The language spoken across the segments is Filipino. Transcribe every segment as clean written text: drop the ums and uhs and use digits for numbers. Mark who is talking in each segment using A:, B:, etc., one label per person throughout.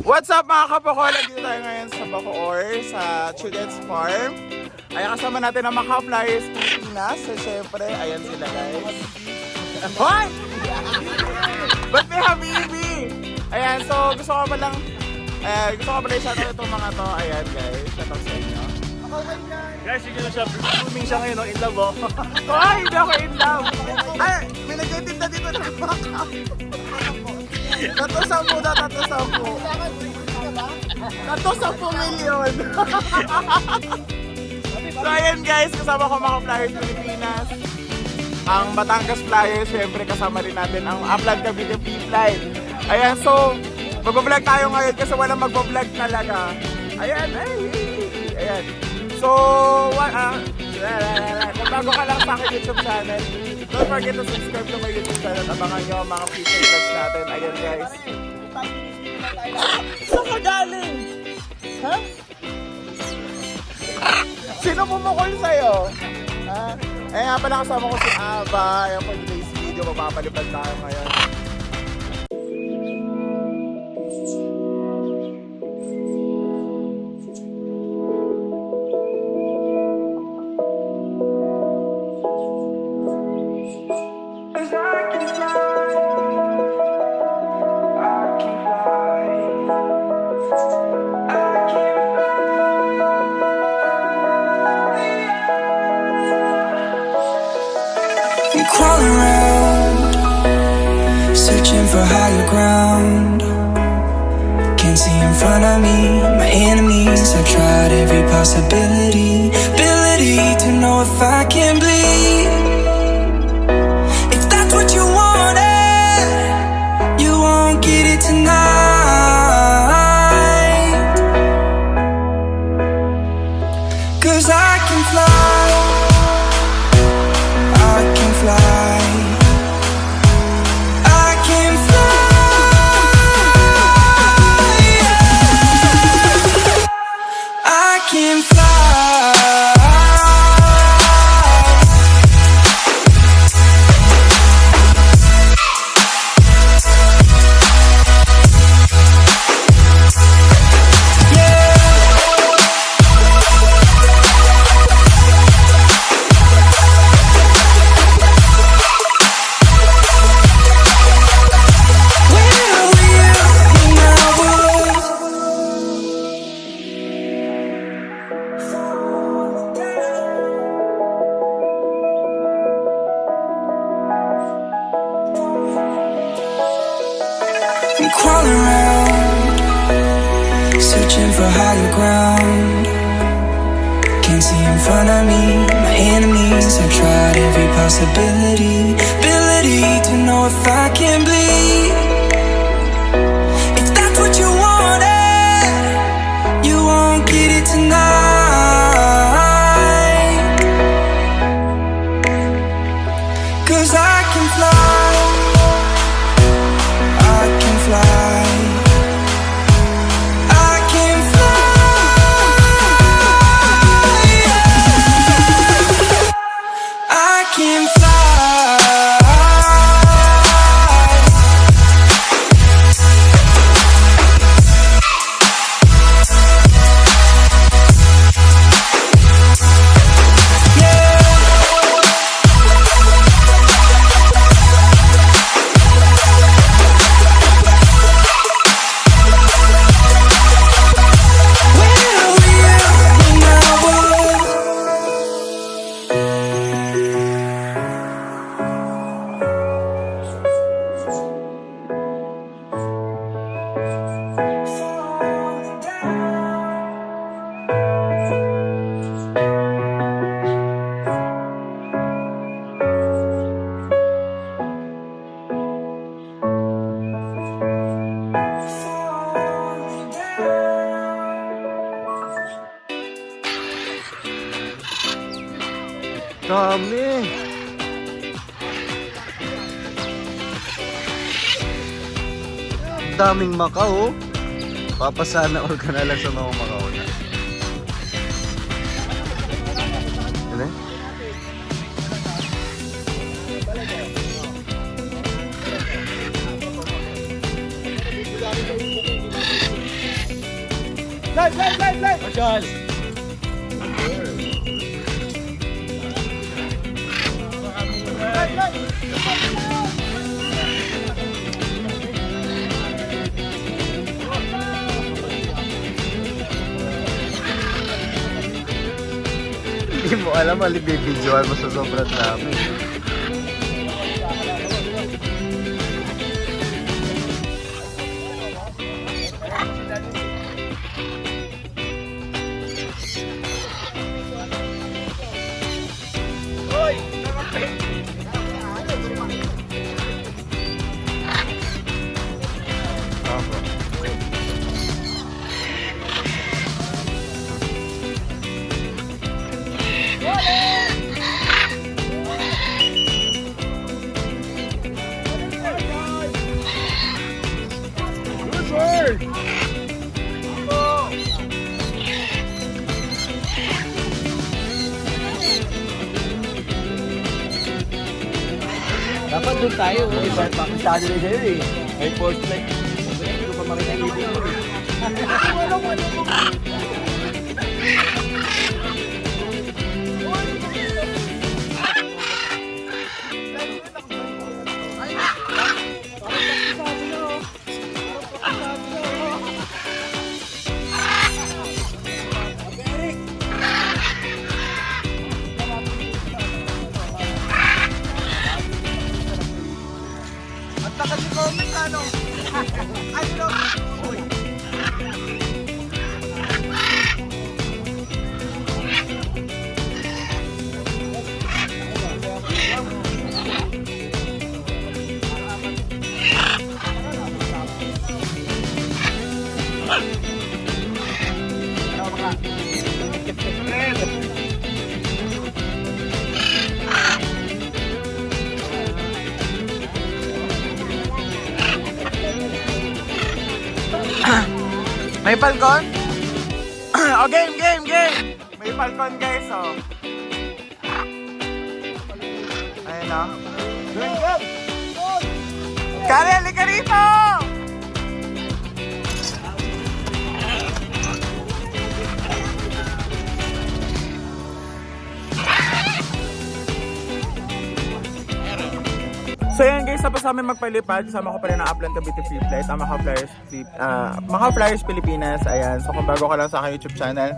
A: What's up mga kapakola? Dito tayo ngayon sa Bacoor, sa Children's Farm. Ay kasama natin ang mga Flyers Pilipinas. So syempre, ayan sila guys. Hoy! Ba't may habibi? Ayan, so gusto ko pala i-shoutout itong mga to. Ayan guys, shoutout sa inyo.
B: Guys, sige na siya. Blooming siya ngayon, no? In love, oh.
A: Hoy! Hindi ako in love! Ay! May nagtitinda dito ng baka! Tato-sampu na, tato-sampu! Tato-sampu milyon! So ayan guys, kasama ko mga Flyers Pilipinas. Ang Batangas Flyers, syempre kasama rin natin ang Upland Cavite P-Fly. Ayan, so mag-vlog tayo ngayon kasi walang mag-vlog talaga. Ayan, ayan. So, kung bago ka lang sa akin YouTube channel, don't forget to subscribe to my YouTube channel. Abangan nyo ang mga future vlogs natin. Ayan guys. Saan ka galing? Ha? Sino pumukol sa'yo? Ha? Eh nga pala kasama ko si Aba. Ayan po today's video. Mapapalipad tayo ngayon.
C: Crawling around, searching for higher ground. Can't see in front of me, my enemies. I've tried every possibility, ability to know if I can bleed. If that's what you wanted, you won't get it tonight. 'Cause I can fly, I can fly, I can fly, I can fly. I'm crawling around, searching for higher ground. Can't see in front of me, my enemies. I've tried every possibility, ability to know if I can bleed. If that's what you wanted, you won't get it tonight. 'Cause I can fly, I can fly, I can fly, I can fly.
B: Dami. Daming Macau. Papasana all ka na lang sa mga Macau na. Ano? Hindi mo alam, alibibidyoan mo sa sobrang dami.
D: Dapat doon tayo. Iba pakisado na sa'yo eh. May force play. Hindi ko pa makita yung ibig mo eh.
A: May falcon? Oh, game! May falcon guys, oh. Ayun, oh. Kare, halika rito! So yan guys, tapos sa amin magpalipad, kasama ko pa rin ang Upland Cavite Free Flight, ang Macau Flyers Pilipinas. Ayan, so kung bago ka lang sa aking YouTube channel,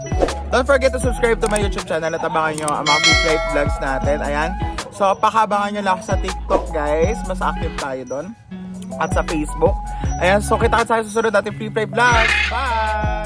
A: don't forget to subscribe to my YouTube channel at abangan nyo ang mga free flight vlogs natin. Ayan, so pakabangan nyo lang ako sa TikTok guys, mas active tayo doon. At sa Facebook. Ayan, so kita ka sa susunod natin free flight vlogs. Bye!